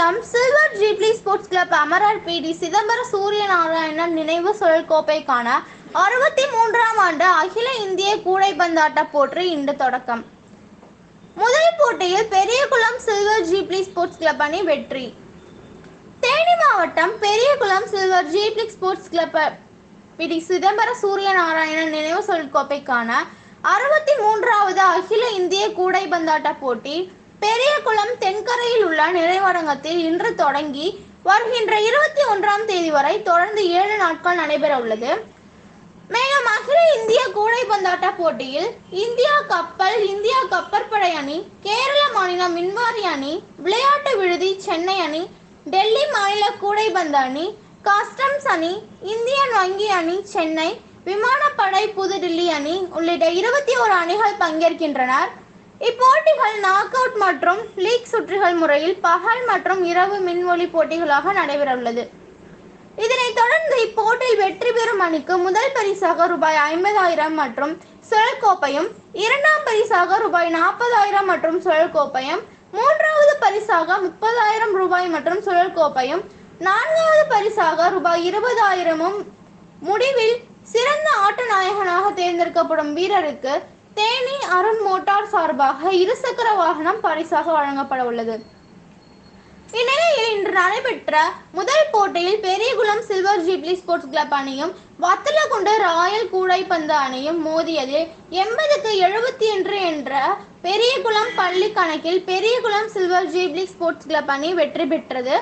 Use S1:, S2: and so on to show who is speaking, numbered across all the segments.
S1: Periyakulam silver jubilee sports club அமரர் PT. Chidambara Suriyanarayanan நினைவு சுழல் கோப்பைக்கான 63ஆம் ஆண்டு அகில இந்திய கூடைப்பந்தாட்ட போட்டி இன்று தொடக்கம். முதல் போட்டியில் Periyakulam silver jubilee sports club அணி வெற்றி. தேனி மாவட்டம் Periyakulam silver jubilee sports club P T. Chidambara Suriyanarayanan நினைவு சுழல் கோப்பைக்கான 63வது அகில இந்திய கூடைப்பந்தாட்ட போட்டி பெரியகுளம் தென்கரையில் உள்ள நினைவரங்கத்தில் இன்று தொடங்கி வருகின்ற 21ஆம் தேதி வரை தொடர்ந்து 7 நாட்கள் நடைபெற உள்ளது. மேலும் அகில இந்திய கூடைப்பந்தாட்ட போட்டியில் இந்தியா கப்பல், இந்தியா கப்பற்படை அணி, கேரள மாநில மின்வாரி அணி, விளையாட்டு விடுதி சென்னை அணி, டெல்லி மாநில கூடைப்பந்து அணி, கஸ்டம்ஸ் அணி, இந்தியன் வங்கி அணி சென்னை, விமானப்படை புதுடில்லி அணி உள்ளிட்ட 21 அணிகள் பங்கேற்கின்றனர். இப்போட்டிகள் நாக் அவுட் மற்றும் லீக் சுற்றுகள் முறையில் பகல் மற்றும் இரவு மின்ஒலி போட்டிகளாக நடைபெற உள்ளது. இதனைத் தொடர்ந்து இப்போட்டியில் வெற்றி பெறும் அணிக்கு முதல் பரிசாக ரூபாய் 50,000 மற்றும் சுழல் கோப்பையும், இரண்டாம் பரிசாக ரூபாய் 40,000 மற்றும் சுழல் கோப்பையும், மூன்றாவது பரிசாக 30,000 ரூபாய் மற்றும் சுழல் கோப்பையும், நான்காவது பரிசாக ரூபாய் 20,000 முடிவில் சிறந்த ஆட்ட நாயகனாக தேர்ந்தெடுக்கப்படும் வீரருக்கு தேனி அருண் மோட்டார் சார்பாக இருசக்கர வாகனம் பரிசாக வழங்கப்பட உள்ளது. இந்நிலையில் இன்று நடைபெற்ற முதல் போட்டியில் Periyakulam silver jubilee sports club அணியும் வத்தலக்குண்டு ராயல் கூடைப்பந்து அணியும் மோதியதில் 80க்கு 71 என்ற பெரியகுளம் பள்ளி கணக்கில் Periyakulam silver jubilee sports club அணி வெற்றி பெற்றது.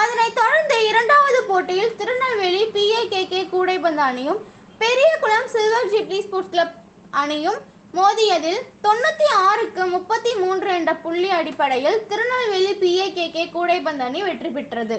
S1: அதனைத் தொடர்ந்து இரண்டாவது போட்டியில் திருநெல்வேலி PAKK கூடைப்பந்து அணியும் Periyakulam silver jubilee sports club அணியும் மோதியதில் 96க்கு 33 என்ற புள்ளி அடிப்படையில் திருநெல்வேலி PAKK கூடைப்பந்து அணி வெற்றி பெற்றது.